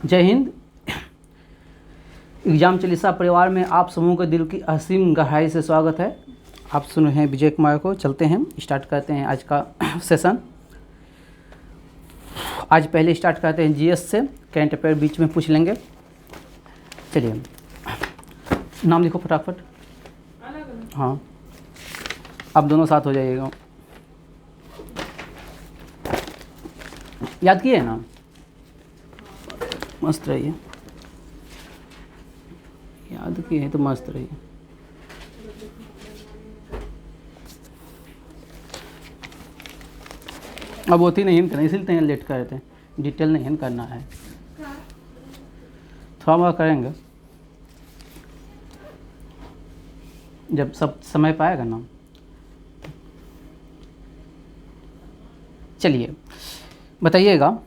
जय हिंद। एग्जाम चालीसा परिवार में आप समूह के दिल की असीम गहराई से स्वागत है। आप सुन रहे हैं विजय कुमार को। चलते हैं, स्टार्ट करते हैं आज का सेशन। आज पहले स्टार्ट करते हैं जीएस से। करंट अफेयर बीच में पूछ लेंगे। चलिए, नाम लिखो फटाफट। हाँ, आप दोनों साथ हो जाइएगा। याद किए ना? मस्त रहिए। याद किए हैं तो मस्त रहिए। अब होती नहीं करना, इसलिए लेट कर रहे थे। डिटेल नहीं करना है, थोड़ा बहुत करेंगे जब सब समय पाएगा ना। चलिए बताइएगा,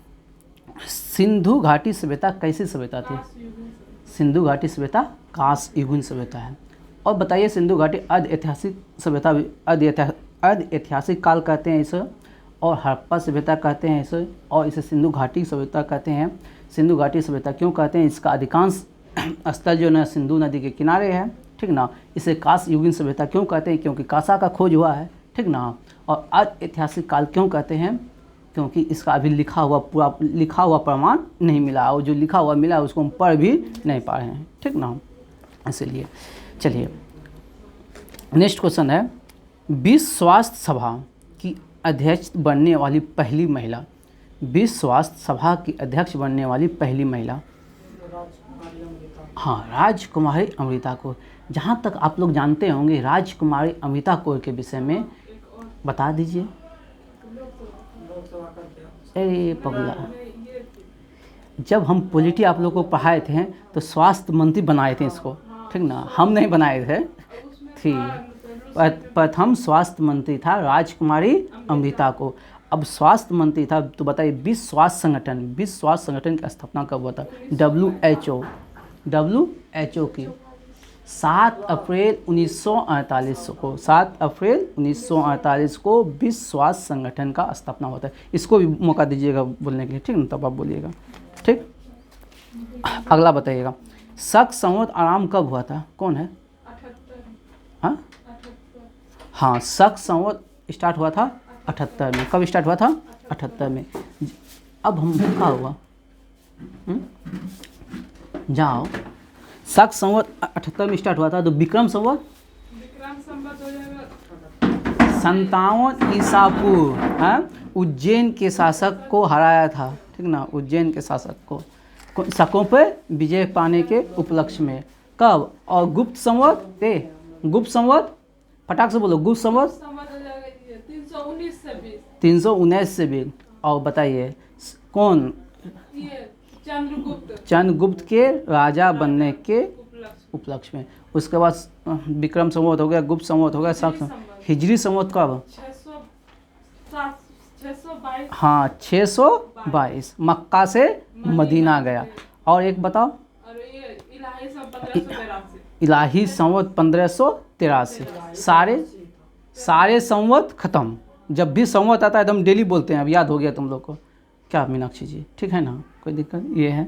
सिंधु घाटी सभ्यता कैसी सभ्यता थी? सिंधु घाटी सभ्यता कांस्य युगीन सभ्यता है। और बताइए, सिंधु घाटी अर्ध ऐतिहासिक सभ्यता, अर्ध ऐतिहासिक काल कहते हैं इसे, और हड़प्पा सभ्यता कहते हैं इसे, और इसे सिंधु घाटी सभ्यता कहते हैं। सिंधु घाटी सभ्यता क्यों कहते हैं? इसका अधिकांश स्थल जो है सिंधु नदी के किनारे है, ठीक ना। इसे कांस्य युगीन सभ्यता क्यों कहते हैं? क्योंकि कांसा का खोज हुआ है, ठीक ना। और अर्ध ऐतिहासिक काल क्यों कहते हैं? क्योंकि इसका अभी लिखा हुआ प्रमाण नहीं मिला, और जो लिखा हुआ मिला उसको हम पढ़ भी नहीं पा रहे हैं, ठीक ना, इसलिए। चलिए नेक्स्ट क्वेश्चन है, विश्व स्वास्थ्य सभा की अध्यक्ष बनने वाली पहली महिला। विश्व स्वास्थ्य सभा की अध्यक्ष बनने वाली पहली महिला, हाँ, राजकुमारी अमृता कौर। जहाँ तक आप लोग जानते होंगे, राजकुमारी अमृता कौर के विषय में बता दीजिए। अरे पगला, जब हम पॉलिटी आप लोग को पढ़ाए थे तो स्वास्थ्य मंत्री बनाए थे इसको, ठीक ना, हम नहीं बनाए थे। प्रथम स्वास्थ्य मंत्री था राजकुमारी अमृता को। अब स्वास्थ्य मंत्री था तो बताइए, विश्व स्वास्थ्य संगठन की स्थापना कब हुआ था? WHO की 7 अप्रैल 1948 को, 7 अप्रैल 1948 को विश्व स्वास्थ्य संगठन का स्थापना होता है। इसको भी मौका दीजिएगा बोलने के लिए, ठीक ना, तब आप बोलिएगा, ठीक। अगला बताइएगा, शक संवत आराम कब हुआ था? कौन है? हाँ, शक संवत स्टार्ट हुआ था 78 में। कब स्टार्ट हुआ था? 78 में। अब हम क्या हुआ, जाओ, शक संवत 78 में स्टार्ट हुआ था, तो विक्रम संवत 57 ईसा पूर्व उज्जैन के शासक को हराया था, ठीक ना, उज्जैन के शासक को शकों पर विजय पाने के उपलक्ष्य में। कब? और गुप्त संवत फटाक से बोलो, गुप्त संवत 319 से भी। और बताइए कौन? चंद्रगुप्त के राजा बनने के उपलक्ष्य में। उसके बाद विक्रम संवत हो गया, गुप्त संवत हो गया, हिजरी संवत कब? 622। हाँ, 622 मक्का से मदीना गया। और एक बताओ, इलाही संवत 1583। सारे संवत खत्म। जब भी संवत आता है तो हम डेली बोलते हैं। अब याद हो गया तुम लोग को क्या मीनाक्षी जी? ठीक है ना, कोई दिक्कत? ये है,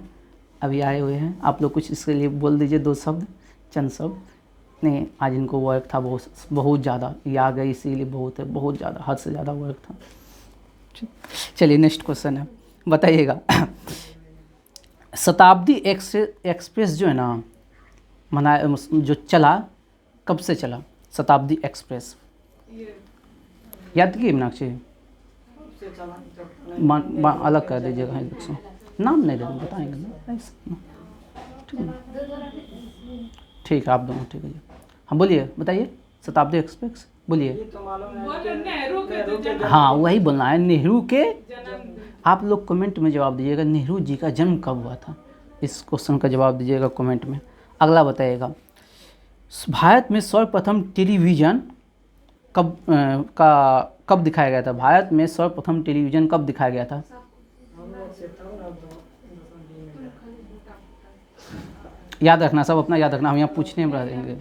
अभी आए हुए हैं आप लोग, कुछ इसके लिए बोल दीजिए, 2 शब्द, चंद शब्द। नहीं, आज इनको वर्क था बहुत ज़्यादा, ये आ गई इसीलिए बहुत ज़्यादा, हद से ज़्यादा वर्क था। चलिए नेक्स्ट क्वेश्चन है, बताइएगा, शताब्दी एक्सप्रेस जो है ना, जो चला, कब से चला शताब्दी एक्सप्रेस? याद किए मीनाक्षी? अलग कर दीजिएगा, नाम नहीं देंगे, बताएंगे ना, ठीक है, आप दोनों ठीक है। हम बोलिए, बताइए, शताब्दी एक्सप्रेस बोलिए। हाँ, वही बोलना है, नेहरू के। आप लोग कमेंट में जवाब दीजिएगा, नेहरू जी का जन्म कब हुआ था? इस क्वेश्चन का जवाब दीजिएगा कमेंट में। अगला बताइएगा, भारत में सर्वप्रथम टेलीविज़न कब दिखाया गया था? भारत में सर्वप्रथम टेलीविज़न कब दिखाया गया था? याद रखना, सब अपना याद रखना, हम यहाँ पूछने में रहेंगे।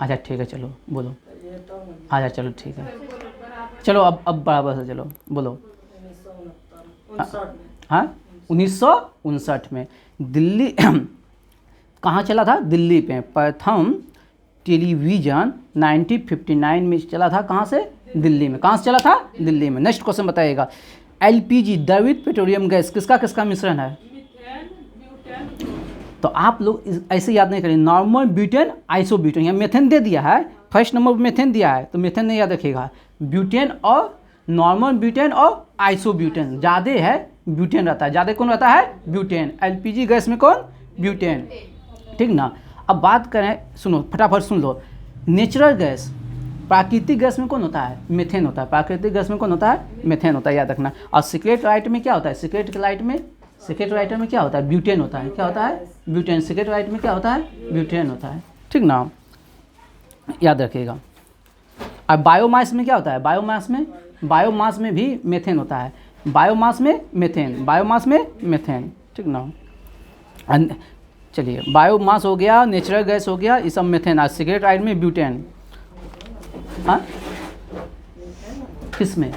अच्छा ठीक है, चलो बोलो। अच्छा चलो ठीक है, चलो अब बराबर से चलो बोलो। हाँ 1959 में दिल्ली कहाँ चला था? दिल्ली पे प्रथम टेलीविज़न 1959 में चला था। कहाँ से? दिल्ली में। कहाँ से चला था? दिल्ली में। नेक्स्ट क्वेश्चन बताइएगा, एलपीजी द्रवित पेट्रोलियम गैस किसका किसका मिश्रण है? तो आप लोग ऐसे याद नहीं करें, नॉर्मल ब्यूटेन आइसोब्यूटेन, या मेथेन दे दिया है, फर्स्ट नंबर पर मेथेन दिया है तो मेथेन नहीं याद रखिएगा, ब्यूटेन और नॉर्मल ब्यूटेन और आइसोब्यूटेन, ज़्यादा है ब्यूटेन रहता है, ज़्यादा कौन रहता है? ब्यूटेन। एलपीजी गैस में कौन? ब्यूटेन, ठीक ना। अब बात करें, सुनो फटाफट सुन लो, नेचुरल गैस, प्राकृतिक गैस में कौन होता है? मेथेन होता है। प्राकृतिक गैस में कौन होता है? मेथेन होता है, याद रखना। और सीक्रेट राइट में क्या होता है? सीक्रेट राइट में क्या होता है? ब्यूटेन होता है। क्या होता है? ब्यूटेन। सीक्रेट राइट में क्या होता है? ब्यूटेन होता है, ठीक ना, याद रखिएगा। अब बायोमास में क्या होता है? बायोमास में भी मेथेन होता है। बायोमास में मेथेन, ठीक ना। चलिए, बायोमास हो गया, नेचुरल गैस हो गया, ये सब मेथेन। आज सिगरेट राइट में ब्यूटेन। हाँ किस में?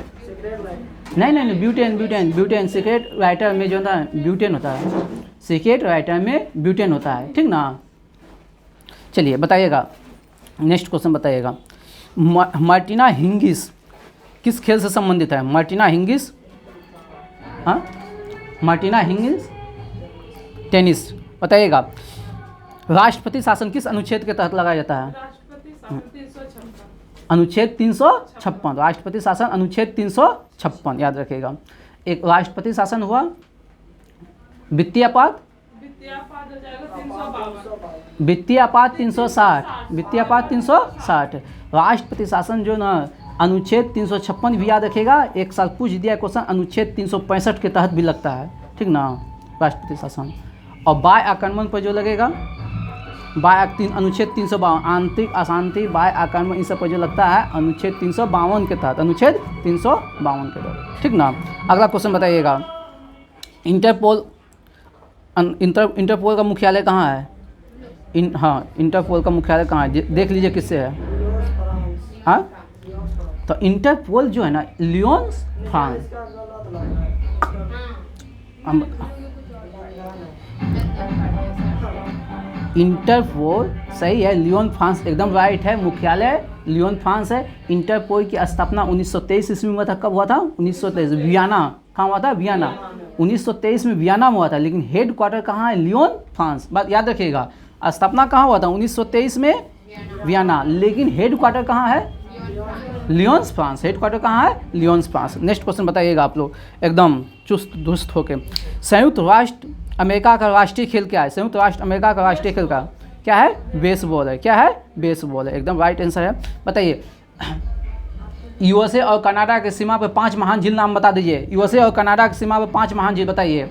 नहीं, ब्यूटेन सिगरेट राइटर में जो होता है ब्यूटेन होता है। सिगरेट राइटर में ब्यूटेन होता है, ठीक ना। चलिए बताइएगा, नेक्स्ट क्वेश्चन बताइएगा, मार्टिना हिंगिस किस खेल से संबंधित है? मार्टिना हिंगिस, हाँ मार्टिना हिंगिस टेनिस। बताइएगा, राष्ट्रपति शासन किस अनुच्छेद के तहत लगाया जाता है? अनुच्छेद 356। राष्ट्रपति शासन अनुच्छेद 356 याद रखिएगा। एक राष्ट्रपति शासन हुआ, वित्तीय आपात 360। राष्ट्रपति शासन जो ना अनुच्छेद 356 भी याद रखेगा। एक साल पूछ दिया क्वेश्चन, अनुच्छेद 365 के तहत भी लगता है, ठीक ना, राष्ट्रपति शासन। और बाह्य आक्रमण पर जो लगेगा, अनुच्छेद 352, आंतरिक अशांति, बाह्य आक्रमण, इन सब पर जो लगता है अनुच्छेद 352 के तहत, अनुच्छेद 352 के तहत, ठीक ना। अगला क्वेश्चन बताइएगा, इंटरपोल का मुख्यालय कहाँ है? इंटरपोल का मुख्यालय कहाँ है? देख लीजिए किससे है। हाँ तो इंटरपोल जो है ना, लियोन फ्रांस। इंटरपोल सही है, लियोन फ्रांस एकदम राइट है, मुख्यालय लियोन फ्रांस है। इंटरपोल की स्थापना 1923 ईस्वी में हुआ था। कब हुआ था? 1923। वियना, कहाँ हुआ था? वियना। 1923 में वियना में हुआ था, लेकिन हेड क्वार्टर कहाँ है? Lyon France. बात याद रखिएगा, स्थापना कहाँ हुआ था? 1923 में वियना, लेकिन हेड क्वार्टर कहाँ है? Lions France. हेड क्वार्टर कहाँ है? Lions France. नेक्स्ट क्वेश्चन बताइएगा आप लोग एकदम चुस्त दुरुस्त होके, संयुक्त राष्ट्र अमेरिका का राष्ट्रीय खेल क्या है? संयुक्त राष्ट्र अमेरिका का राष्ट्रीय खेल का क्या है? बेसबॉल है। क्या है? बेसबॉल है, एकदम राइट आंसर है। बताइए, यूएसए और कनाडा की सीमा पर 5 महान झील नाम बता दीजिए। यूएसए और कनाडा की सीमा पर 5 महान झील बताइए।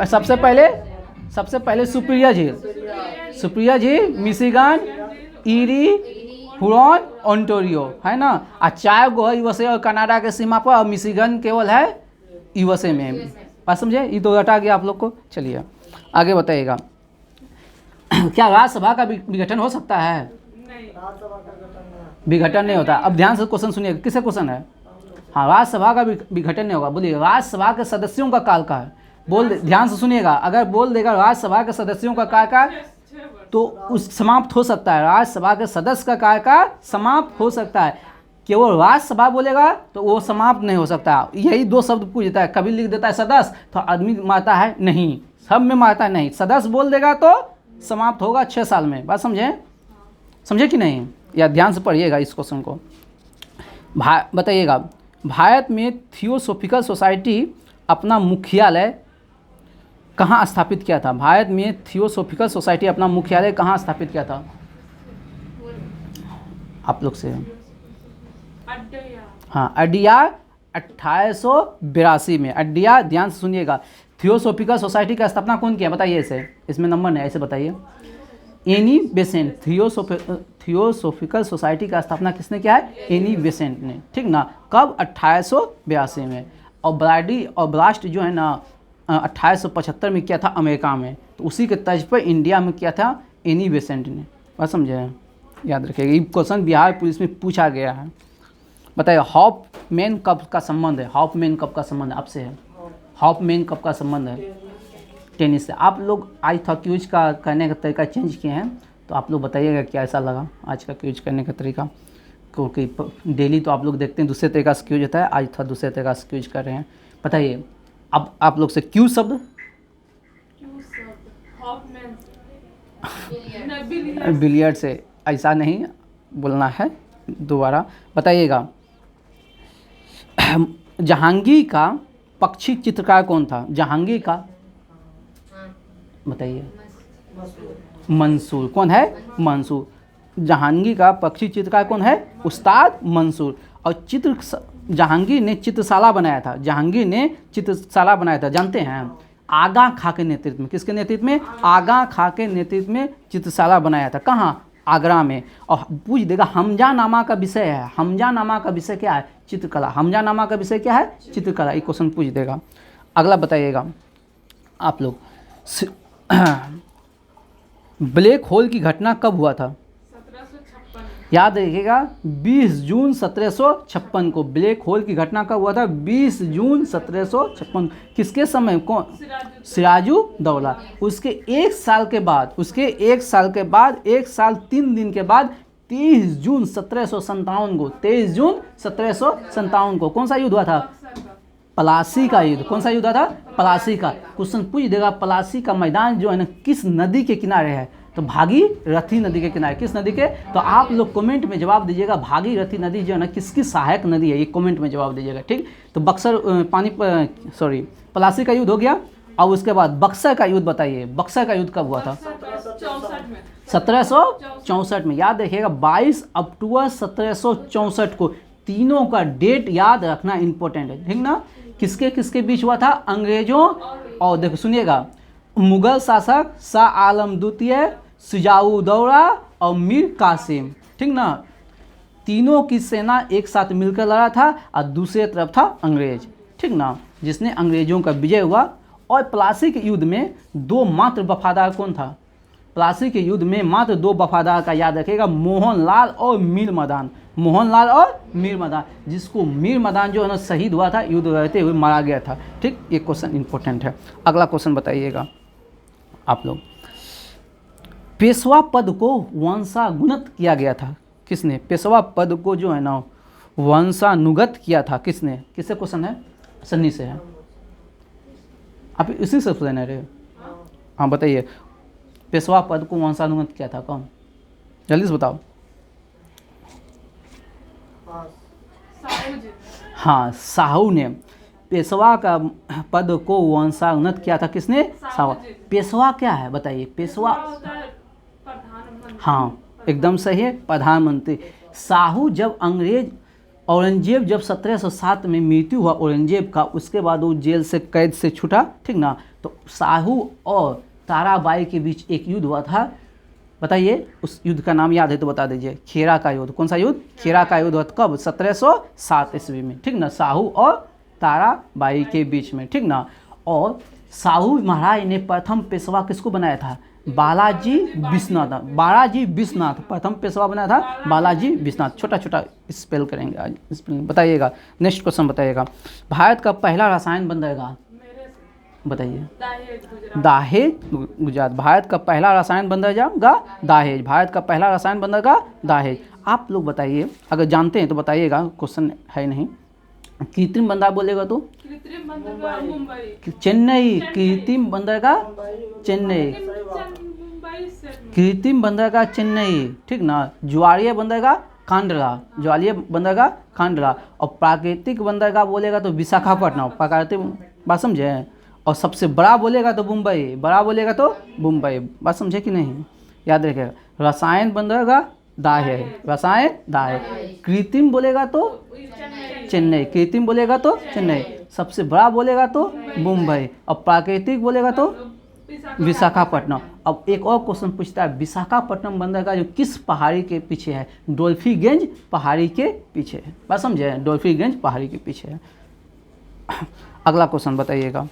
सबसे पहले सुप्रिया झील, मिशिगन, ईरी, हुरॉन, ओंटारियो, है ना। 4 गो है यूएसए और कनाडा के सीमा पर, और मिशिगन केवल है यूएसए में। बात समझे? ये तो हटा गया आप लोग को। चलिए आगे बताइएगा, क्या राज्यसभा का विघटन हो सकता है? विघटन नहीं होता। अब ध्यान से क्वेश्चन सुनिए, किससे क्वेश्चन है? हाँ, राज्यसभा का विघटन नहीं होगा। बोलिए, राज्यसभा के सदस्यों का कार्यकाल, ध्यान से सुनिएगा, अगर बोल देगा राज्यसभा के सदस्यों का कार्यकाल तो उस समाप्त हो सकता है। राज्यसभा के सदस्य का कार्यकाल समाप्त हो सकता है। केवल राज्यसभा बोलेगा तो वो समाप्त नहीं हो सकता। यही 2 शब्द पूछ देता है, कभी लिख देता है सदस्य तो आदमी मारता है नहीं, सब में मारता है नहीं। सदस्य बोल देगा तो समाप्त होगा 6 साल में। बात समझे कि नहीं? या ध्यान से पढ़िएगा इस क्वेश्चन को। बताइएगा, भारत में थियोसॉफिकल सोसाइटी अपना मुख्यालय कहाँ स्थापित किया था? भारत में थियोसॉफिकल सोसाइटी अपना मुख्यालय कहाँ स्थापित किया था? आप लोग से हाँ, अड्यार 1882 में। अड्यार, ध्यान से सुनिएगा, थियोसॉफिकल सोसाइटी का स्थापना कौन किया? बताइए इसे, इसमें नंबर नहीं, ऐसे बताइए। Annie Besant. थियोसॉफिकल सोसाइटी का स्थापना किसने किया है? एनी बेसेंट ने, ठीक ना। कब? 1882 में। और ब्लास्ट जो है ना 1875 में किया था अमेरिका में। तो उसी के तर्ज पर इंडिया में किया था एनी बेसेंट ने। बात समझे? याद रखिएगा, ये क्वेश्चन बिहार पुलिस में पूछा गया है। बताइए हॉफमैन कप का संबंध है, हॉफमैन कप का संबंध आपसे है, हॉफमैन कप का संबंध है टेनिस से। आप लोग आज था क्यूज का करने का तरीका चेंज किए हैं, तो आप लोग बताइएगा क्या ऐसा लगा आज का क्यूज करने का तरीका, क्योंकि डेली तो आप लोग देखते हैं दूसरे तरीका से क्यूज होता है, आज था दूसरे तरीका से क्यूज कर रहे हैं। बताइए अब आप लोग से क्यू शब्द बिलियर्ड से, ऐसा नहीं बोलना है, दोबारा बताइएगा। जहांगीर का पक्षी चित्रकार कौन था? जहांगीर का बताइए। मंसूर। कौन है? मंसूर। जहांगीर का पक्षी चित्रकार कौन है? उस्ताद मंसूर। और जहांगीर ने चित्रशाला बनाया था, जहांगीर ने चित्रशाला बनाया था, जानते हैं? आगा खां के नेतृत्व में। किसके नेतृत्व में? आगा खां के नेतृत्व में चित्रशाला बनाया था। कहाँ? आगरा में। और पूछ देगा हमजानामा का विषय है, हमजानामा का विषय क्या है? चित्रकला। हमजानामा का विषय क्या है? चित्रकला। ये क्वेश्चन पूछ देगा। अगला बताइएगा आप लोग, ब्लैक होल की घटना कब हुआ था? 1756। याद रखिएगा 20 जून 1756 को ब्लैक होल की घटना कब हुआ था? 20 जून 1756। किसके समय? कौन? सिराजुद्दौला। उसके एक साल के बाद, एक साल 3 दिन के बाद 23 जून 1757 को, 23 जून 1757 को कौन सा युद्ध हुआ था? पलासी का युद्ध। कौन सा युद्ध हुआ था? पलासी का। क्वेश्चन पूछ देगा पलासी का मैदान जो है ना किस नदी के किनारे है? तो भागीरथी नदी के किनारे। किस नदी के? तो आप लोग कमेंट में जवाब दीजिएगा भागीरथी नदी जो है ना किसकी सहायक नदी है, ये कमेंट में जवाब दीजिएगा। ठीक, तो पलासी का युद्ध हो गया। और उसके बाद बक्सर का युद्ध बताइए, बक्सर का युद्ध कब हुआ था? 1764 में। याद रखिएगा 22 अक्टूबर 1764 को। तीनों का डेट याद रखना इंपॉर्टेंट है, ठीक ना? किसके किसके बीच हुआ था? अंग्रेजों और देखो सुनिएगा, मुगल शासक शाह आलम द्वितीय, शुजाउद्दौला और मीर कासिम, ठीक ना? तीनों की सेना एक साथ मिलकर लड़ा था और दूसरे तरफ था अंग्रेज, ठीक ना, जिसने अंग्रेजों का विजय हुआ। और प्लासी के युद्ध में दो मात्र वफादार कौन था? प्लासी के युद्ध में मात्र दो वफादार का याद रखेगा, मोहनलाल और मीर मदान। मोहनलाल और मीर मदान, जिसको मीर मदान जो है ना शहीद हुआ था, युद्ध रहते हुए मारा गया था। ठीक, ये क्वेश्चन इंपॉर्टेंट है। अगला क्वेश्चन बताइएगा आप लोग, पेशवा पद को वंशानुगत किया गया था किसने? पेशवा पद को जो है ना वंशानुगत किया था किसने? किससे क्वेश्चन है? सन्नी से है। आप इसी से सुन रहे? हाँ बताइए, पेशवा पद को वंशानुगत किया था कौन? जल्दी से बताओ। हाँ, साहू ने पेशवा का पद को वंशानुगत किया था। किसने? साहू। पेशवा क्या है बताइए? पेशवा, हाँ एकदम सही है, प्रधानमंत्री। साहू जब औरंगजेब जब 1707 में मृत्यु हुआ औरंगजेब का, उसके बाद वो जेल से कैद से छूटा, ठीक ना? तो साहू और ताराबाई के बीच एक युद्ध हुआ था। बताइए उस युद्ध का नाम याद है तो बता दीजिए। खेरा का युद्ध। कौन सा युद्ध? खेरा का युद्ध हुआ कब? 1707 ईस्वी में, ठीक ना? साहू और ताराबाई के बीच में, ठीक ना? और साहू महाराज ने प्रथम पेशवा किसको बनाया था? बालाजी विश्वनाथ। बालाजी विश्वनाथ प्रथम पेशवा बनाया था, बालाजी विश्वनाथ। छोटा छोटा स्पेल करेंगे आज। बताइएगा, नेक्स्ट क्वेश्चन बताइएगा, भारत का पहला रसायन बंदरगाह बताइए। दाहेज गुजरात। भारत का पहला रसायन बंदरगाह दाहेज। भारत का पहला रसायन बंदरगाह दाहेज। आप लोग बताइए, अगर जानते हैं तो बताइएगा, क्वेश्चन है नहीं। कृत्रिम बंदरगाह बोलेगा तो चेन्नई। कृत्रिम बंदरगाह चेन्नई। कृत्रिम बंदरगाह चेन्नई, ठीक ना? ज्वारीय बंदरगाह खांडला। ज्वारीय बंदरगाह खांडला। और प्राकृतिक बंदरगाह बोलेगा तो विशाखापट्टनम। प्राकृतिक बात समझे? और सबसे बड़ा बोलेगा तो मुंबई। बड़ा बोलेगा तो मुंबई। बात समझे कि नहीं? याद रखिएगा, रसायन बंदरगाह दाहेज, रसायन दाहेज। कृत्रिम बोलेगा तो चेन्नई। कृत्रिम बोलेगा तो चेन्नई। सबसे बड़ा बोलेगा तो मुंबई। और प्राकृतिक बोलेगा तो विशाखापट्टनम। अब एक और क्वेश्चन पूछता है, विशाखापट्टनम बंदरगाह जो किस पहाड़ी के पीछे है? डोल्फीगंज पहाड़ी के पीछे है। बात समझे? डोल्फीगंज पहाड़ी के पीछे है। अगला क्वेश्चन बताइएगा,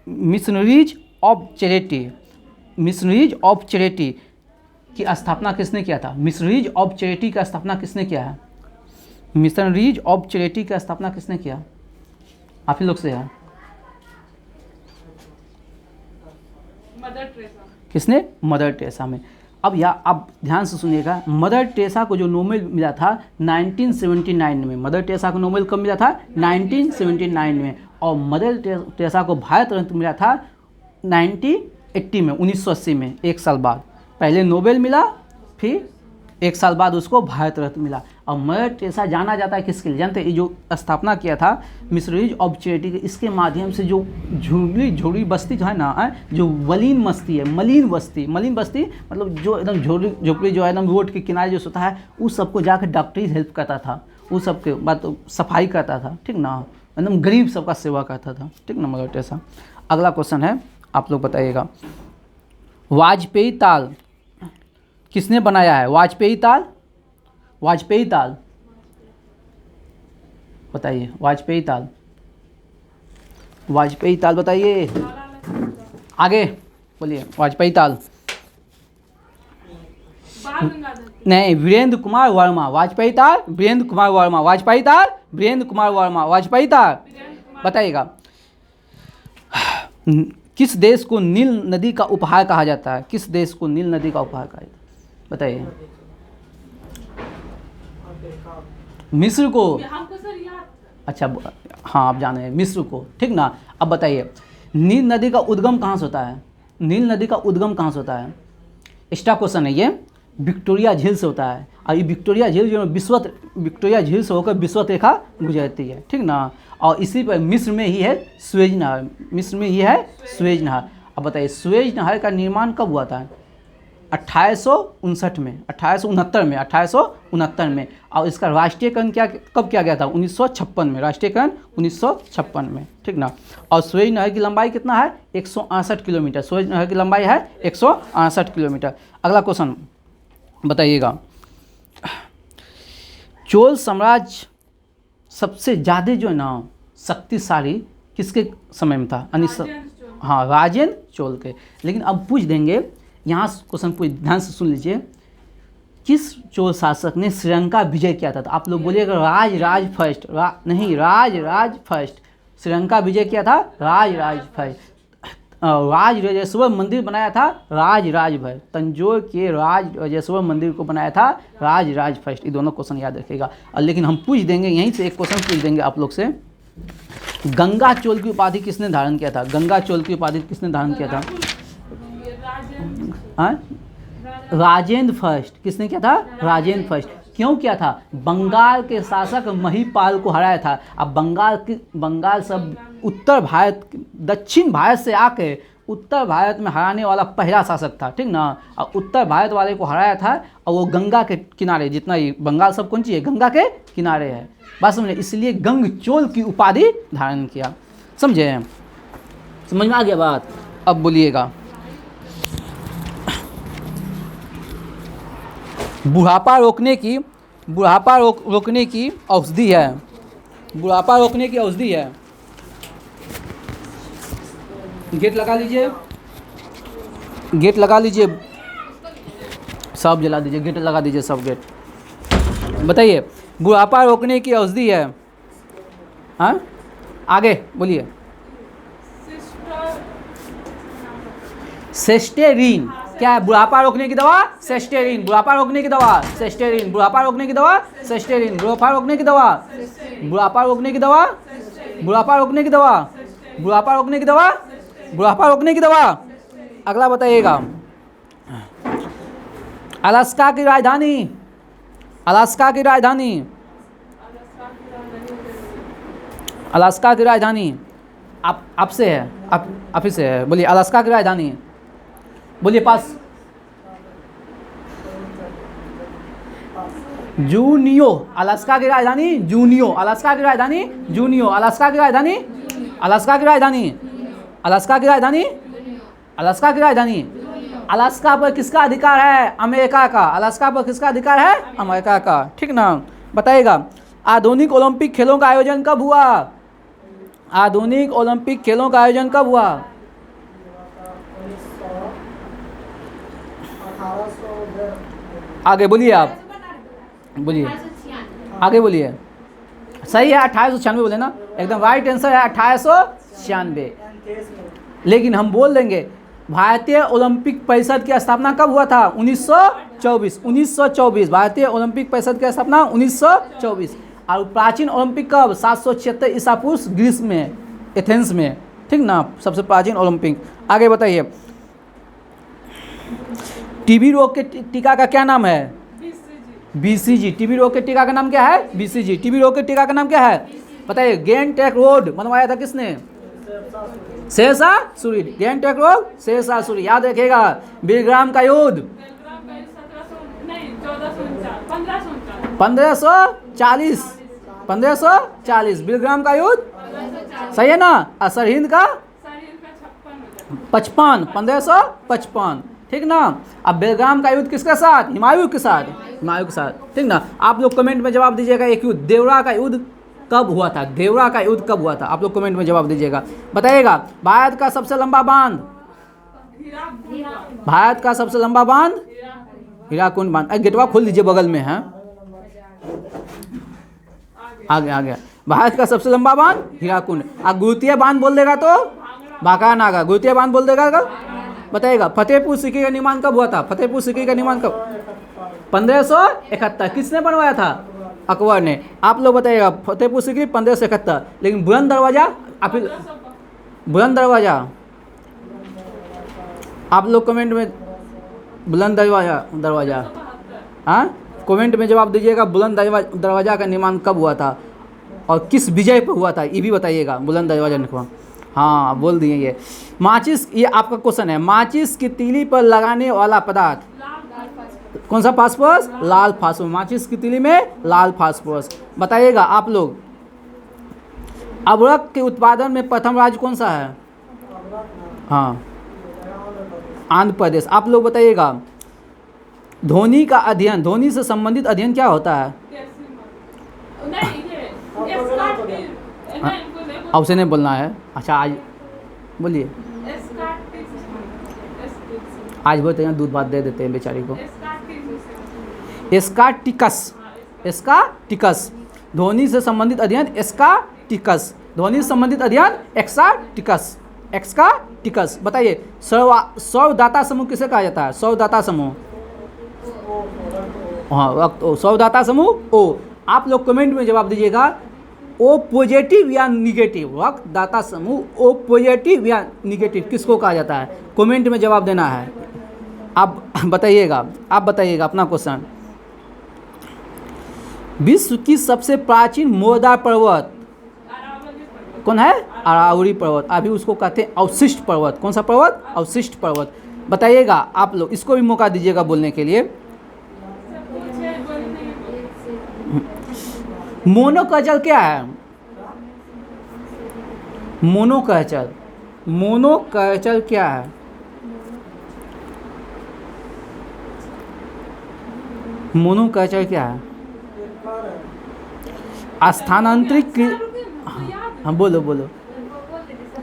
missionaries of charity. Missionaries of charity की स्थापना किसने किया था? मिशनरीज ऑफ चैरिटी का स्थापना किसने किया है? मिशनरीज ऑफ चैरिटी का स्थापना किसने किया? आप ही लोग से है। Mother Teresa. किसने? मदर टेरेसा में। अब आप ध्यान से सुनिएगा, मदर टेरेसा को जो नोबेल मिला था 1979 में। मदर टेरेसा को नोबेल कब मिला था? 1979 में। और मदर टेरेसा को भारत रत्न मिला था 1980 में, 1980 में, एक साल बाद। पहले नोबेल मिला, फिर एक साल बाद उसको भारत रत्न मिला। और मदर टेरेसा जाना जाता है किसके लिए जानते हैं? जो स्थापना किया था मिशनरीज ऑफ चैरिटी के, इसके माध्यम से जो झोड़ी बस्ती जो है ना, जो मलिन बस्ती मतलब जो एकदम झोपड़ी जो है एकदम रोड के किनारे जो होता है, उस सबको जाकर डॉक्टरी हेल्प करता था, उस सबके बाद सफाई करता था, ठीक ना, एकदम गरीब सबका सेवा करता था, ठीक ना, मदर टेरेसा। अगला क्वेश्चन है, आप लोग बताइएगा, वाजपेयी ताल किसने बनाया है? वाजपेयी ताल बताइए, वाजपेयी ताल बताइए, आगे बोलिए। वाजपेयी ताल नहीं, वीरेंद्र कुमार वर्मा। वाजपेयी ताल वीरेंद्र कुमार वर्मा। वाजपेयी ताल वीरेंद्र कुमार वर्मा। वाजपेयी ताल बताइएगा। किस देश को नील नदी का उपहार कहा जाता है? किस देश को नील नदी का उपहार कहा जाता है? बताइए। मिस्र को। हमको सर याद। अच्छा, हाँ आप जाने हैं मिस्र को, ठीक ना। अब बताइए, नील नदी का उद्गम कहाँ से होता है? नील नदी का उद्गम कहाँ से होता है? एक्स्ट्रा क्वेश्चन है ये। विक्टोरिया झील से होता है। और ये विक्टोरिया झील जो विक्टोरिया झील से होकर विषुवत रेखा गुजरती है, ठीक ना। और इसी पर मिस्र में ही है सुएज नहर। मिस्र में ही है सुएज नहर। अब बताइए, सुएज नहर का निर्माण कब हुआ था? 1869 में, 1869 में। और इसका राष्ट्रीयकरण कब किया गया था? 1956 में। राष्ट्रीयकरण 1956 में, ठीक ना। और सुएज नहर की लंबाई कितना है? 168 किलोमीटर। सुएज नहर की लंबाई है 168 किलोमीटर। अगला क्वेश्चन बताइएगा, चोल साम्राज्य सबसे ज़्यादा जो है ना शक्तिशाली किसके समय में था? हाँ, राजेंद्र चोल के। लेकिन अब पूछ देंगे, यहाँ क्वेश्चन पूछ, ध्यान से सुन लीजिए, किस चोल शासक ने श्रीलंका विजय किया था? तो आप लोग बोलिएगा राज फर्स्ट। नहीं, राज फर्स्ट। श्रीलंका विजय किया था राज फर्स्ट। राज राजेश्वर मंदिर बनाया था राज भर। तंजौर के राज राजेश्वर मंदिर को बनाया था राज फर्स्ट। ये दोनों क्वेश्चन याद रखिएगा। और लेकिन हम पूछ देंगे, यहीं से एक क्वेश्चन पूछ देंगे आप लोग से, गंगा चोल की उपाधि किसने धारण किया था? गंगा चोल की उपाधि किसने धारण किया था? राजेंद्र फर्स्ट। किसने किया था? राजेंद्र फर्स्ट। क्यों किया था? बंगाल के शासक महिपाल को हराया था। अब बंगाल सब उत्तर भारत, दक्षिण भारत से आके उत्तर भारत में हराने वाला पहला शासक था, ठीक ना। और उत्तर भारत वाले को हराया था, और वो गंगा के किनारे, जितना ये बंगाल सब कौन सी है? गंगा के किनारे है, बस समझे, इसलिए गंग चोल की उपाधि धारण किया। समझे? समझ में आ गया बात? अब बोलिएगा, बुढ़ापा रोकने की औषधि है। बुढ़ापा रोकने की औषधि है। गेट लगा लीजिए, सब जला दीजिए, गेट लगा दीजिए, सब गेट। बताइए, बुढ़ापा रोकने की औषधि है। हाँ, आगे बोलिए। सेस्टेरिन। क्या है? बुढ़ापा रोकने की दवा सेस्टेरिन। बुढ़ापा रोकने की दवा सेस्टेरिन। बुढ़ापा रोकने की दवा सेस्टेरिन। बुढ़ापा रोकने की दवा बुढ़ापा रोकने की दवा बुढ़ापा रोकने की दवा बुढ़ापा रोकने की दवा बुढ़ापा रोकने की दवा। अगला बताइएगा, अलास्का की राजधानी। अलास्का की राजधानी। अलास्का की राजधानी आपसे है, आप ही से है। बोलिए, अलास्का की राजधानी बोलिए। पास। जूनियो। अलास्का की राजधानी जूनियो। अलास्का की राजधानी जूनियो। अलास्का की राजधानी अलास्का की राजधानी अलास्का की राजधानी अलास्का की राजधानी। अलास्का पर किसका अधिकार है? अमेरिका का। अलास्का पर किसका अधिकार है? अमेरिका का, ठीक ना। बताइएगा, आधुनिक ओलंपिक खेलों का आयोजन कब हुआ? आधुनिक ओलंपिक खेलों का आयोजन कब हुआ? आगे बोलिए आप, बोलिए आगे बोलिए। सही है 1896 बोले ना, एकदम राइट आंसर है 1896। लेकिन हम बोल देंगे भारतीय ओलंपिक परिषद की स्थापना कब हुआ था? 1924। 1924 भारतीय ओलंपिक परिषद की स्थापना 1924। और प्राचीन ओलंपिक कब? 776 ईसा पूर्व ग्रीस में, एथेंस में, ठीक ना, सबसे प्राचीन ओलंपिक। आगे बताइए, टीबी रोग के टीका का क्या नाम है? बीसीजी। टीबी रोग के टीका का नाम क्या है? बीसीजी। टीबी रोग के टीका का नाम क्या है? बताइए। गैन टेक रोड बनवाया था किसने? Shershah Suri. Grand trunk road Shershah Suri, याद रखिएगा। बिलग्राम का युद्ध 1540। 1540 बिलग्राम का युद्ध, सही है ना। और सरहिंद का 55, 1555, ठीक ना। अब बेलगाम का युद्ध किसके साथ? हुमायूं के साथ। हुमायूं के साथ, ठीक ना। आप लोग कमेंट में जवाब दीजिएगा एक युद्ध, देवरा का युद्ध कब हुआ था? देवरा का युद्ध कब हुआ था? आप लोग कमेंट में जवाब दीजिएगा। बताइएगा भारत का सबसे लंबा बांध? भारत का सबसे लंबा बांध हीराकुंड बांध। गेटवा खोल दीजिए, बगल में है। आगे आ गया। भारत का सबसे लंबा बांध हीराकुंड। गुरुतीय बांध बोल देगा तो भाका नागा। गुरुतीय बांध बोल देगा कब? बताइएगा। फतेहपुर सीकरी का निर्माण कब हुआ था? फतेहपुर सीकरी का निर्माण कब? 1571। किसने बनवाया था? अकबर ने। आप लोग बताइएगा। फतेहपुर सीकरी 1571। लेकिन बुलंद दरवाजा, बुलंद दरवाजा, आप लोग कमेंट में बुलंद दरवाजा हाँ, कमेंट में जवाब दीजिएगा। बुलंद दरवाजा का निर्माण कब हुआ था और किस विजय पर हुआ था, ये भी बताइएगा। बुलंद दरवाजा निर्माण, हाँ बोल दिए। ये माचिस, ये आपका क्वेश्चन है। माचिस की तीली पर लगाने वाला पदार्थ कौन सा? फास्फोरस, लाल फास्फोरस। माचिस की तीली में लाल फास्फोरस। बताइएगा आप लोग। अबरक के उत्पादन में प्रथम राज्य कौन सा है? हाँ, आंध्र प्रदेश। आप लोग बताइएगा। ध्वनि का अध्ययन, ध्वनि से संबंधित अध्ययन क्या होता है? अब से नहीं बोलना है। अच्छा आज बोलिए। आज बोलते हैं, दूध भात दे देते हैं बेचारी को। एस्काटिकस। एस्काटिकस। ध्वनि से संबंधित अध्ययन एस्काटिकस। ध्वनि से संबंधित अध्ययन एक्साटिकस। एक्साटिकस। बताइए। सौरदाता समूह किसे कहा जाता है? सौरदाता समूह, हाँ, सौरदाता समूह ओ। आप लोग कमेंट में जवाब दीजिएगा। ओ पॉजिटिव या निगेटिव? रक्तदाता समूह ओ पॉजिटिव या निगेटिव किसको कहा जाता है? कमेंट में जवाब देना है। आप बताइएगा। आप बताइएगा अपना क्वेश्चन। विश्व की सबसे प्राचीन मोरदार पर्वत कौन है? अरावली पर्वत। अभी उसको कहते हैं अवशिष्ट पर्वत। कौन सा पर्वत? अवशिष्ट पर्वत। बताइएगा आप लोग। इसको भी मौका दीजिएगा बोलने के लिए। मोनोकल्चर क्या है? मोनोकल्चर, मोनोकल्चर क्या है? मोनोकल्चर क्या है? स्थानांतरित। हाँ बोलो बोलो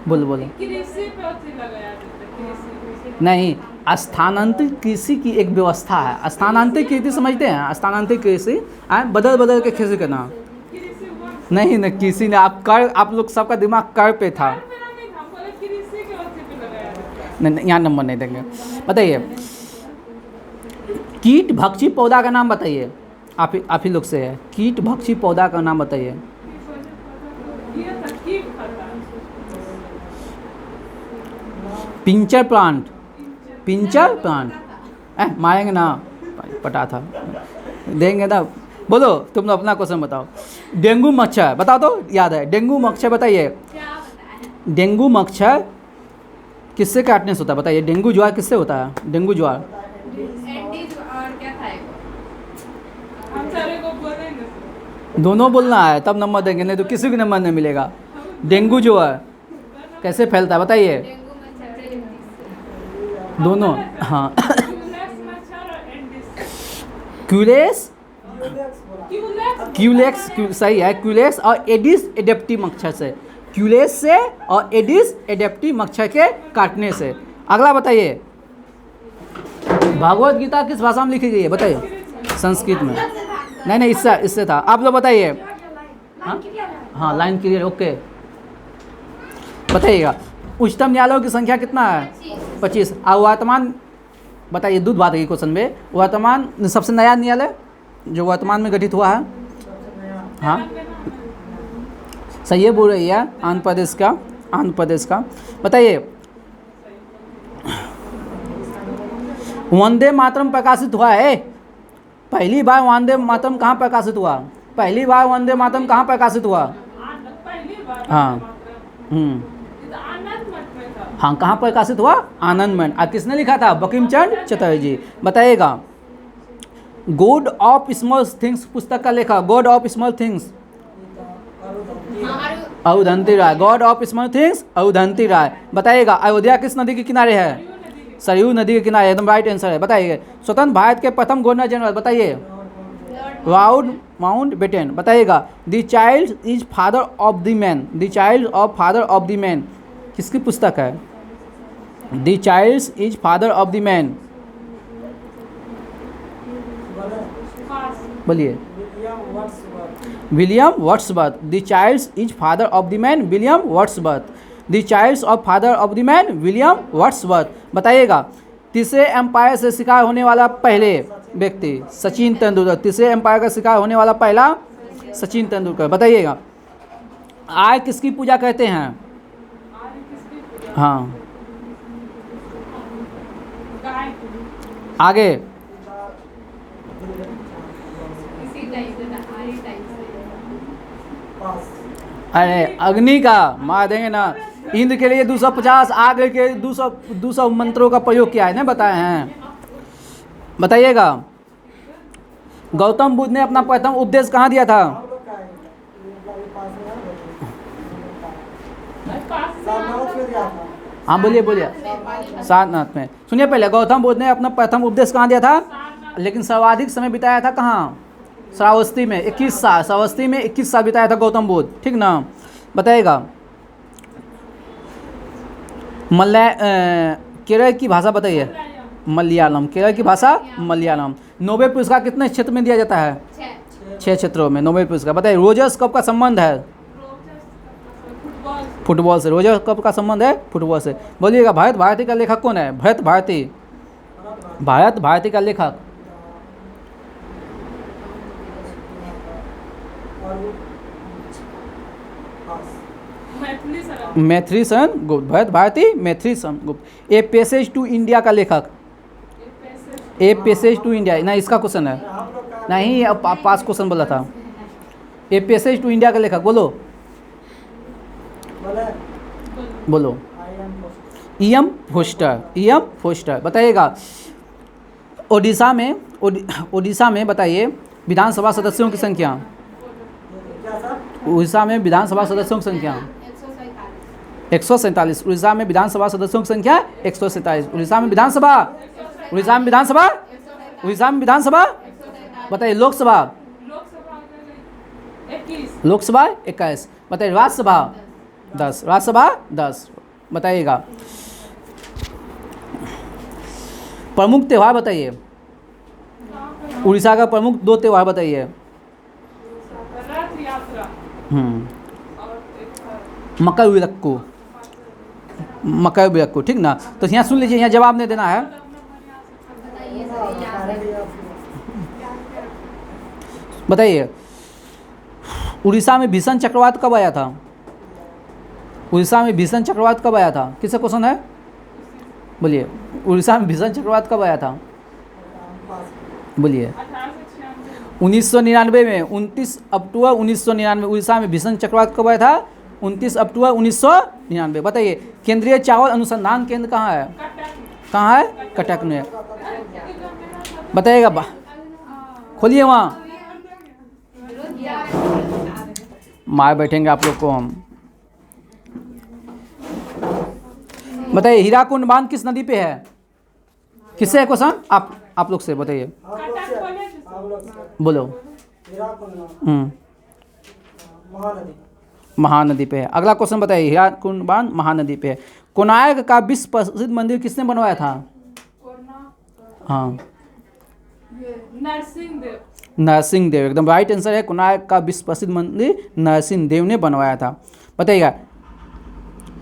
बोलो बोलो। नहीं, स्थानांतरित कृषि की एक व्यवस्था है। स्थानांतरित कृषि समझते हैं? स्थानांतरित कृषि बदल बदल के कृषि करना। नहीं नहीं, किसी ने आप कर, आप लोग सबका दिमाग कर पे था। नहीं, यहाँ नंबर नहीं देंगे। बताइए। कीट भक्षी पौधा का नाम बताइए। आप ही लोग से है। कीट भक्षी पौधा का नाम बताइए। Pitcher plant. Pitcher plant. मारेंगे ना, पटा था, देंगे ना। बोलो तुम लोग अपना क्वेश्चन बताओ। डेंगू मच्छर बताओ तो, याद है। डेंगू मच्छर बताइए। डेंगू मच्छर किससे काटने से होता है? बताइए। डेंगू ज्वार किससे होता है? डेंगू ज्वार दोनों बोलना है तब नंबर देंगे, नहीं तो किसी को नंबर नहीं मिलेगा। डेंगू ज्वार कैसे फैलता है बताइए? दोनों, हाँ। क्यूलेक्स, क्यूलेक्स सही है। क्यूलेक्स और एडिस एडेप्टी मच्छर से। क्यूलेक्स से और एडिस एडेप्टी मच्छर के काटने से। अगला बताइए। भगवत गीता किस भाषा में लिखी गई है? बताइए। संस्कृत में। नहीं नहीं, इससे इससे था। आप लोग बताइए। हाँ हाँ, लाइन क्लियर, ओके। बताइएगा उच्चतम न्यायालयों की संख्या कितना है? 25। और वर्तमान बताइए, दूध बात है क्वेश्चन में, वर्तमान सबसे नया न्यायालय जो वर्तमान में गठित हुआ है? हाँ सही है, बोल रही है, आंध्र प्रदेश का, आंध्र प्रदेश का। बताइए वंदे मातरम प्रकाशित हुआ है, पहली बार वंदे मातरम कहाँ प्रकाशित हुआ? पहली बार वंदे मातरम कहाँ प्रकाशित हुआ? पहली बार हाँ आनंद मठ में था। हाँ, कहाँ प्रकाशित हुआ? आनंद मठ। और किसने लिखा था? बंकिम चंद्र चटर्जी। बताइएगा गॉड ऑफ स्मॉल थिंग्स पुस्तक का लेखक, god of small things Arundhati Roy, god of small things Arundhati Roy. बताइएगा अयोध्या किस नदी के किनारे है? सरयू नदी के किनारे, एकदम राइट आंसर है। बताइए स्वतंत्र भारत के प्रथम गवर्नर जनरल, बताइए लॉर्ड माउंटबेटन। बताइएगा the child is father of the man, the child of father of the man किसकी पुस्तक है? The child is father of the man, बोलिए। William Wordsworth, the child is father of the man, William Wordsworth, the child of father of the man, William Wordsworth. बताइएगा तीसरे empire से शिकार होने वाला पहले व्यक्ति, सचिन तेंदुलकर। तीसरे एम्पायर का शिकार होने वाला पहला सचिन तेंदुलकर। बताइएगा आय किसकी पूजा कहते हैं? हाँ आगे अरे अग्नि का मार देंगे ना। इंद्र के लिए 250, आग के 200 मंत्रों का प्रयोग किया है ना, बताए हैं। बताइएगा गौतम बुद्ध ने अपना प्रथम उपदेश कहाँ दिया था? हाँ बोलिए बोलिए। सारनाथ में। सुनिए पहले, गौतम बुद्ध ने अपना प्रथम उपदेश कहाँ दिया था? लेकिन सर्वाधिक समय बिताया था कहाँ? श्रावस्ती में 21 साल, श्रावस्ती में 21 साल बिताया था गौतम बुद्ध, ठीक ना। बताइएगा केरल की भाषा बताइए। मलयालम, केरल की भाषा मलयालम। नोबेल पुरस्कार कितने क्षेत्र में दिया जाता है? 6 क्षेत्रों में नोबेल पुरस्कार। बताइए रोजर्स कप का संबंध है? फुटबॉल से। रोजर्स कप का संबंध है फुटबॉल से। बोलिएगा भारत भारती का लेखक कौन है? भरत भारती, भारत भारती का लेखक। मैथिली सन गुप्त, भरत भारती मैथिली सन गुप्त। ए पैसेज टू इंडिया का लेखक? ए पैसेज टू इंडिया ना, इसका क्वेश्चन है नहीं, अब पास क्वेश्चन बोला था। ए पैसेज टू इंडिया का लेखक बोलो बोलो। ई.एम. Forster, E M. फोस्टर। बताइएगा ओडिशा में बताइए विधानसभा सदस्यों की संख्या? उड़ीसा में विधानसभा सदस्यों की संख्या 147। उड़ीसा में विधानसभा सदस्यों की संख्या 147। उड़ीसा में विधानसभा, उड़ीसा में विधानसभा, उड़ीसा में विधानसभा। बताइए लोकसभा, लोकसभा 21। बताइए राज्यसभा 10, राज्यसभा 10। बताइएगा प्रमुख त्यौहार बताइए। उड़ीसा का प्रमुख 2 त्यौहार बताइए। रथ यात्रा मकरविलक्कू, मकरविलक्कू, ठीक ना। तो यहाँ सुन लीजिए, यहाँ जवाब नहीं देना है। बताइए उड़ीसा में भीषण चक्रवात कब आया था? उड़ीसा में भीषण चक्रवात कब आया था? किससे क्वेश्चन है? बोलिए उड़ीसा में भीषण चक्रवात कब आया था? बोलिए 1999 में, 29 अक्टूबर 1999। उड़ीसा में भीषण चक्रवात कब आया था? 29 अक्टूबर 1999। बताइए केंद्रीय चावल अनुसंधान केंद्र कहाँ है? कहाँ है? कटक में। बताइएगा खोलिए, वहाँ मार बैठेंगे आप लोग को हम। बताइए हीराकुंड बांध किस नदी पे है? किससे है क्वेश्चन? आप लोग से बताइए, बोलो। महानदी पे है। अगला क्वेश्चन बताइए हीराकुंड बांध महानदी पे है। कोणार्क का विश्व प्रसिद्ध मंदिर किसने बनवाया था? हाँ नरसिंह देव। नरसिंह देव एकदम राइट आंसर है। कोणार्क का विश्व प्रसिद्ध मंदिर नरसिंह देव ने बनवाया था। बताइएगा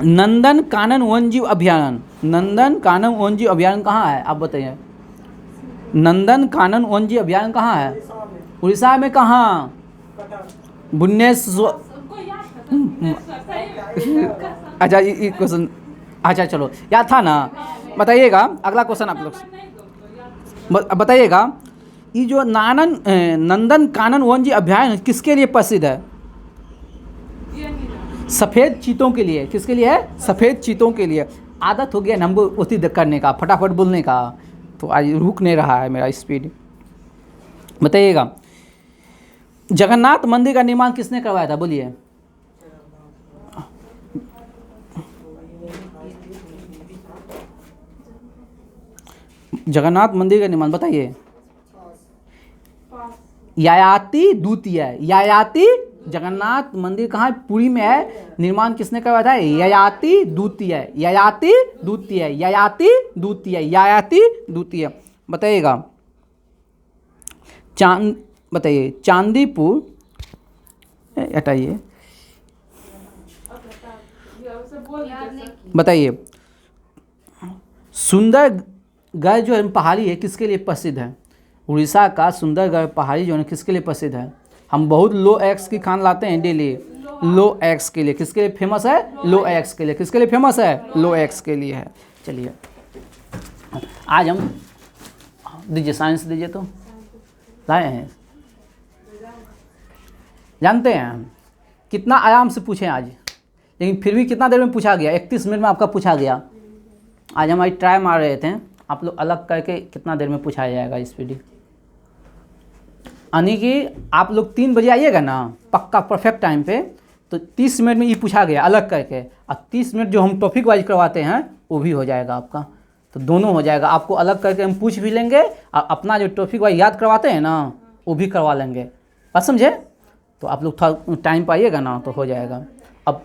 नंदन कानन वन्यजीव अभयारण्य, नंदन कानन वन्यजीव अभयारण्य कहाँ है आप बताइए। नंदन कानन वन्यजीव अभयारण्य कहाँ है? उड़ीसा में कहाँ? भुवनेश्वर। उनको याद था भुवनेश्वर, सही है। अच्छा ये क्वेश्चन, अच्छा चलो याद था ना। बताइएगा अगला क्वेश्चन आप लोग नहीं दो याद। बताइएगा ये जो नंदन कानन वन्यजीव अभयारण्य किसके लिए प्रसिद्ध है? ये नहीं था। सफ़ेद चीतों के लिए। किसके लिए है? सफ़ेद चीतों के लिए। आदत हो गया ना हमको उसी करने का, फटाफट बोलने का, तो आज रुक नहीं रहा है मेरा स्पीड। बताइएगा जगन्नाथ मंदिर का निर्माण किसने करवाया था? बोलिए। जगन्नाथ मंदिर का निर्माण बताइए। पास। यायाति द्वितीय, यायाति जगन्नाथ मंदिर कहाँ है? पुरी में है। निर्माण किसने करवाया था? ययाति द्वितीय, ययाति द्वितीय, ययाति द्वितीय, ययाति द्वितीय। बताइएगा बताइए चांदीपुर, हटाइए, ये उसे बोल दे। बताइए सुंदरगढ़ जो है पहाड़ी है किसके लिए प्रसिद्ध है? उड़ीसा का सुंदरगढ़ पहाड़ी जो है किसके लिए प्रसिद्ध है? हम बहुत लो एक्स की खान लाते हैं डेली, लो एक्स के लिए। किसके लिए फेमस है? लो एक्स के लिए। किसके लिए फेमस है? लो एक्स के लिए है। चलिए आज हम दीजिए साइंस दीजिए तो लाए हैं। जानते हैं हम कितना आराम से पूछे आज, लेकिन फिर भी कितना देर में पूछा गया? 31 मिनट में आपका पूछा गया। आज हमारी ट्राई मार रहे थे आप लोग अलग करके कितना देर में पूछा जाएगा इस वीडियो। यानी कि आप लोग 3 बजे आइएगा ना पक्का परफेक्ट टाइम पे, तो 30 मिनट में ये पूछा गया अलग करके, और 30 मिनट जो हम टॉपिक वाइज करवाते हैं वो भी हो जाएगा आपका। तो दोनों हो जाएगा, आपको अलग करके हम पूछ भी लेंगे और अपना जो टॉपिक वाइज याद करवाते हैं ना वो भी करवा लेंगे। बात समझे? तो आप लोग थोड़ा टाइम पाइएगा ना तो हो जाएगा। अब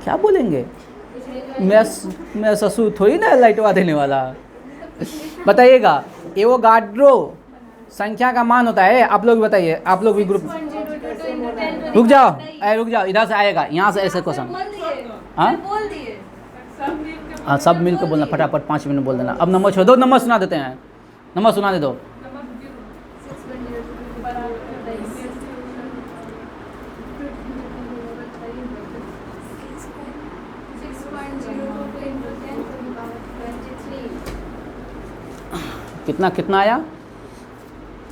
क्या बोलेंगे? मैं ससुर थोड़ी ना लाइटवा देने वाला। बताइएगा एवोगाड्रो संख्या का मान होता है, आप लोग बताइए, आप लोग भी ग्रुप। रुक जाओ, अरे रुक जाओ, इधर से आएगा, यहाँ से ऐसे क्वेश्चन। हाँ सब मिल के हाँ सब मिल के बोलना फटाफट, 5 मिनट बोल देना। अब नंबर छोड़ दो, नंबर सुना देते हैं, नंबर सुना दे दो। नमक गिरो। कितना कितना आया?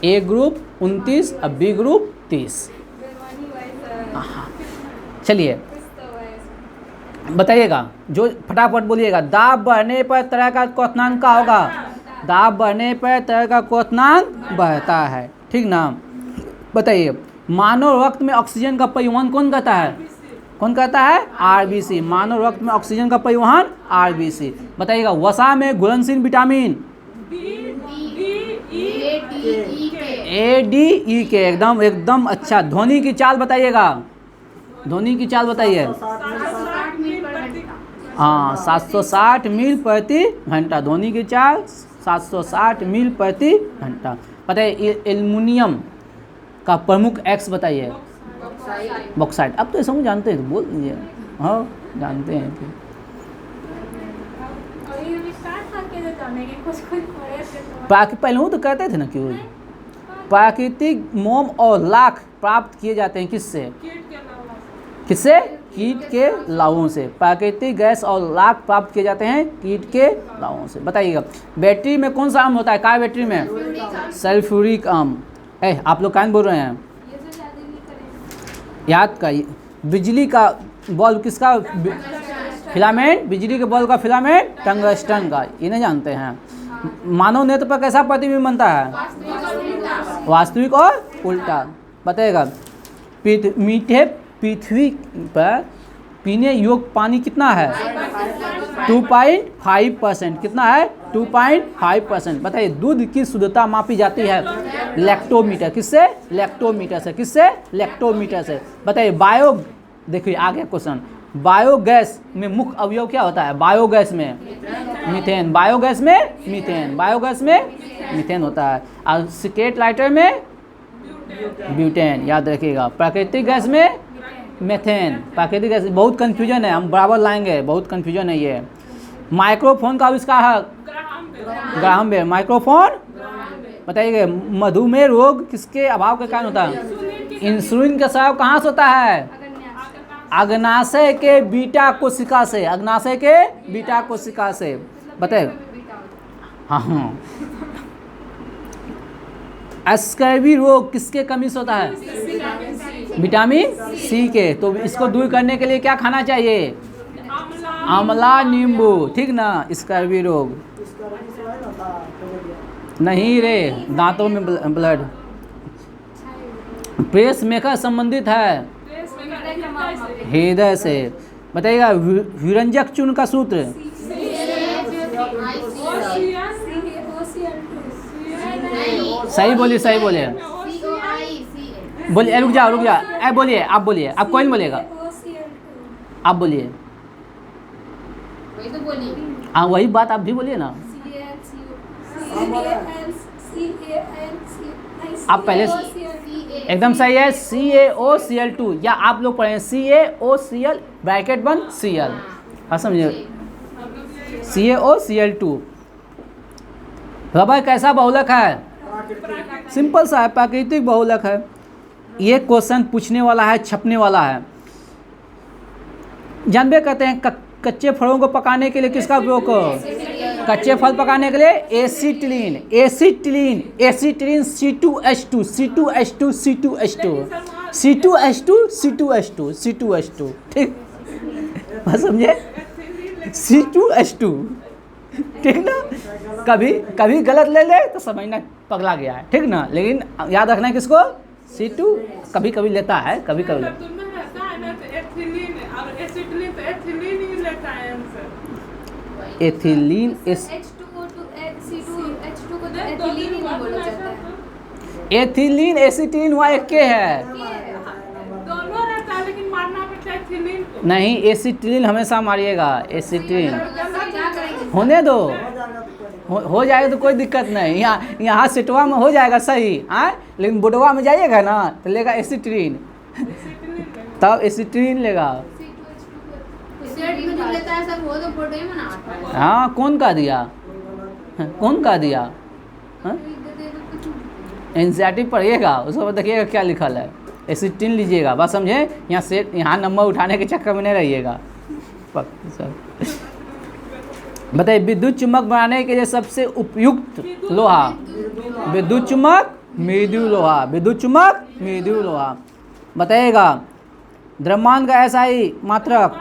ए ग्रुप 29 और बी ग्रुप 30। हाँ चलिए बताइएगा, जो फटाफट बोलिएगा। दाब बढ़ने पर तरह का क्वथनांक का होगा? दाब बढ़ने पर तरह का क्वथनांक बढ़ता है, ठीक ना। बताइए मानव रक्त में ऑक्सीजन का परिवहन कौन करता है? कौन करता है? आरबीसी। मानव रक्त में ऑक्सीजन का परिवहन आरबीसी। बताइएगा वसा में घुलनशील विटामिन ए डी ई के। एकदम एकदम अच्छा। ध्वनि की चाल बताइएगा, ध्वनि की चाल बताइए। हाँ 760 मील प्रति घंटा ध्वनि की चाल, 760 मील प्रति घंटा। बताइए एल्युमिनियम का प्रमुख एक्स बताइए। बॉक्साइट। अब तो ये समझ जानते हैं तो बोल दीजिए। हाँ जानते हैं फिर। पहले वो तो कहते थे ना क्यों प्राकृतिक मोम और लाख प्राप्त किए जाते हैं किससे? कीट के अलावा से। किससे? कीट के लार्वों से। प्राकृतिक गैस और लाख प्राप्त किए जाते हैं कीट के लार्वों से। बताइएगा बैटरी में कौन सा अम्ल होता है? काय बैटरी में? सल्फ्यूरिक अम्ल। आप लोग कान बोल रहे हैं? याद का बिजली का बल्ब किसका फिलामेंट? बिजली के बल्ब का फिलामेंट टंगस्टन का। ये नहीं जानते हैं? मानव नेत्र पर कैसा प्रतिबिंब बनता है? वास्तविक और उल्टा। बताइएगा मीठे पृथ्वी पर पीने योग्य पानी कितना है? 2.5%। कितना है? 2.5%। बताइए दूध की शुद्धता मापी जाती है लैक्टोमीटर। किससे? लैक्टोमीटर से। किससे? लैक्टोमीटर से। बताइए बायो, देखिए आगे क्वेश्चन, बायोगैस में मुख्य अवयव क्या होता है? बायोगैस में मीथेन। बायोगैस में मीथेन, बायोगैस में मीथेन होता है। और सिकेट लाइटर में ब्यूटेन, याद रखिएगा। प्राकृतिक गैस में मेथेन। प्राकृतिक गैस, बहुत कन्फ्यूजन है, हम बराबर लाएंगे, बहुत कन्फ्यूजन है ये। माइक्रोफोन का आविष्कार है ग्राहम बेल। माइक्रोफोन बताइए। मधुमेह रोग किसके अभाव के कारण होता है? इंसुलिन का स्राव कहाँ से होता है? अग्नाशय के बीटा कोशिका से, अग्नाशय के बीटा कोशिका से। बताइए। हाँ, स्कैबी रोग किसके कमी से होता है? विटामिन सी के। तो इसको दूर करने के लिए क्या खाना चाहिए? आंवला, नींबू, ठीक ना। स्कैबी रोग नहीं रे, दांतों में ब्लड। प्रेस मेकर संबंधित है हृदय से। बताइएगा। विरंजक चूर्ण का सूत्र? सही बोलिए, सही बोलिए, बोलिए। रुक जाओ, रुक जाओ, बोलिए, आप बोलिए, आप कोई नहीं बोलेगा, आप बोलिए। हाँ, वही बात आप भी बोलिए ना। आप पहले एकदम सही है। CaOCl2, या आप लोग पढ़े CaOCl ब्रैकेट बन Cl। हाँ, समझिए। CaOCl2। रबर कैसा बहुलक है? सिंपल सा है, प्राकृतिक बहुलक है। ये क्वेश्चन पूछने वाला है, छपने वाला है। जानबे करते हैं कच्चे फलों को पकाने के लिए किसका उपयोग करो? कच्चे फल पकाने के लिए acetylene, acetylene, acetylene C2H2, C2H2, C2H2, C2H2, C2H2, C2H2, ठीक, बस समझे? C2H2, ठीक ना। कभी कभी गलत ले ले तो समझना पगला गया है, ठीक ना। लेकिन याद रखना है किसको? C2 कभी कभी लेता है, कभी कभी लेता है। एथिलीन, एथिलीन एसिटिलीन वहाँ एक के है। दोनों रहता है, लेकिन मारना पड़ता है एथिलीन को। नहीं, एसिटिलीन हमेशा मारिएगा। एसिटिलीन होने दो, हो जाएगा तो कोई दिक्कत नहीं। यहाँ सेटवा में हो जाएगा सही, हाँ। लेकिन बोटवा में जाइएगा ना तो लेगा एसिटिलीन, तब एसिटिलीन लेगा। हाँ, कौन का दिया? कौन का दिया? एनसीईआरटी पढ़िएगा, उसके बाद देखिएगा क्या लिखल है। एसिटिलीन लीजिएगा, बस समझे। यहाँ से यहाँ नंबर उठाने के चक्कर में नहीं रहिएगा। बताइए। विद्युत चुम्बक बनाने के लिए सबसे उपयुक्त लोहा? विद्युत चुम्बक मृदु लोहा, विद्युत चुम्बक मृदु लोहा। बताइएगा। द्रव्यमान का SI मात्रक?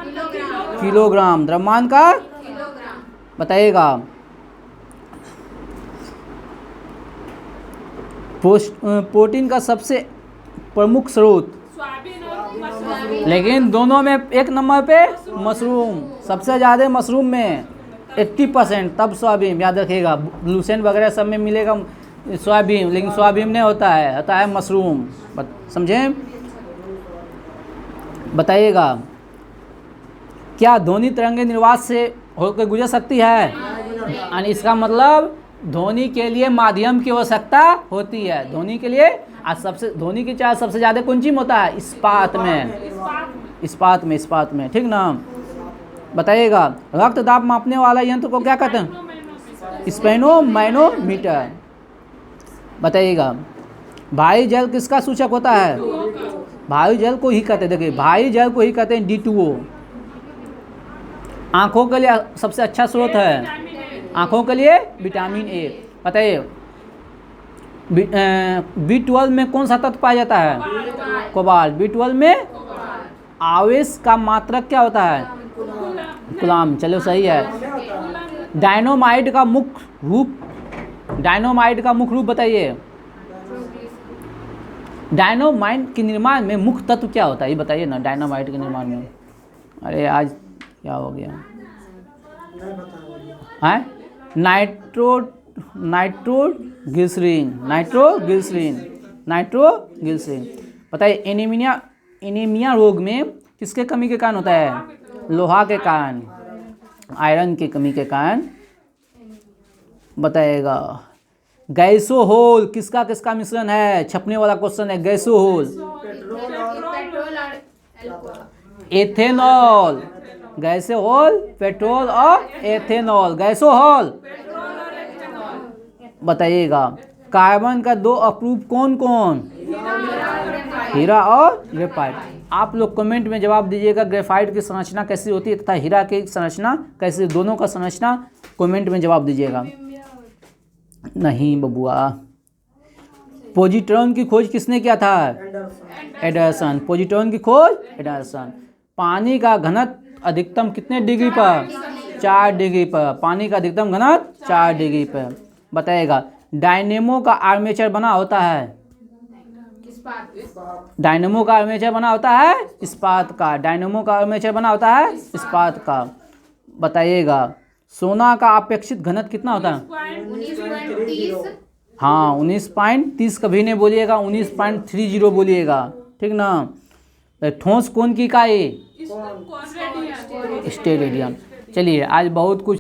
किलोग्राम। द्रव्यमान का बताइएगा। प्रोटीन का सबसे प्रमुख स्रोत? लेकिन दोनों में एक नंबर पे मशरूम, सबसे ज़्यादा मशरूम में 80%, तब सोयाबीन। याद रखिएगा, ग्लूसेन वगैरह सब में मिलेगा सोयाबीन, लेकिन सोयाबीन नहीं होता है मशरूम। समझे? बताइएगा। क्या ध्वनि तरंगे निर्वात से होकर गुजर सकती है? यानी इसका मतलब ध्वनि के लिए माध्यम की आवश्यकता होती है। ध्वनि के लिए ध्वनि की चार्ज सबसे ज़्यादा कौन चीज में होता है? इस्पात में, इस्पात में, इस्पात में, ठीक ना। बताइएगा। रक्त दाब मापने वाला यंत्र को क्या कहते हैं? स्पेनोमैनोमीटर। बताइएगा। भारी जल किसका सूचक होता है? भारी जल को ही कहते हैं, देखिए भारी जल को ही कहते हैं D2O। आँखों के लिए सबसे अच्छा स्रोत है, आँखों के लिए विटामिन A। बताइए। B12 में कौन सा तत्व पाया जाता है? कोबाल्ट। B12 में आवेश का मात्रक क्या होता है? कूलाम। चलो सही है। डायनामाइट का मुख्य रूप, डायनामाइट का मुख्य रूप बताइए। डायनामाइट के निर्माण में मुख्य तत्व क्या होता है ये बताइए ना। डायनामाइट के निर्माण में, अरे आज क्या हो गया है? Nitroglycerine, nitroglycerine, nitroglycerine. बताइए। एनीमिया रोग में किसके कमी के कारण होता है? लोहा के कारण, आयरन की कमी के कारण बताइएगा। गैसोहोल किसका किसका मिश्रण है, छपने वाला क्वेश्चन है। गैसोहोल पेट्रोल और अल्कोहल। एथेनॉल, गैसोहोल पेट्रोल और एथेनॉल, गैसोहोल। बताइएगा कार्बन का 2 अप्रूप कौन कौन, हीरा और ग्रेफाइट। आप लोग कमेंट में जवाब दीजिएगा ग्रेफाइट की संरचना कैसी होती है तथा हीरा की संरचना कैसी, दोनों का संरचना कमेंट में जवाब दीजिएगा। नहीं बबुआ, पॉजिट्रॉन की खोज किसने किया था, एंडरसन। पॉजिट्रॉन की खोज एंडरसन। पानी का घनत्व अधिकतम कितने डिग्री पर, 4 डिग्री पर। पानी का अधिकतम घनत्व 4 डिग्री पर। बताइएगा डायनेमो का आर्मेचर बना होता है, डायनेमो का आर्मेचर बना होता है इस्पात का, डायनेमो का आर्मेचर बना होता है इस्पात का। बताइएगा सोना का अपेक्षित घनत्व कितना होता है, 19.30। हाँ 19.30 कभी नहीं बोलिएगा, 19.30 बोलिएगा, ठीक ना। ठोस कोण की इकाई, स्टेरेडियन। चलिए आज बहुत कुछ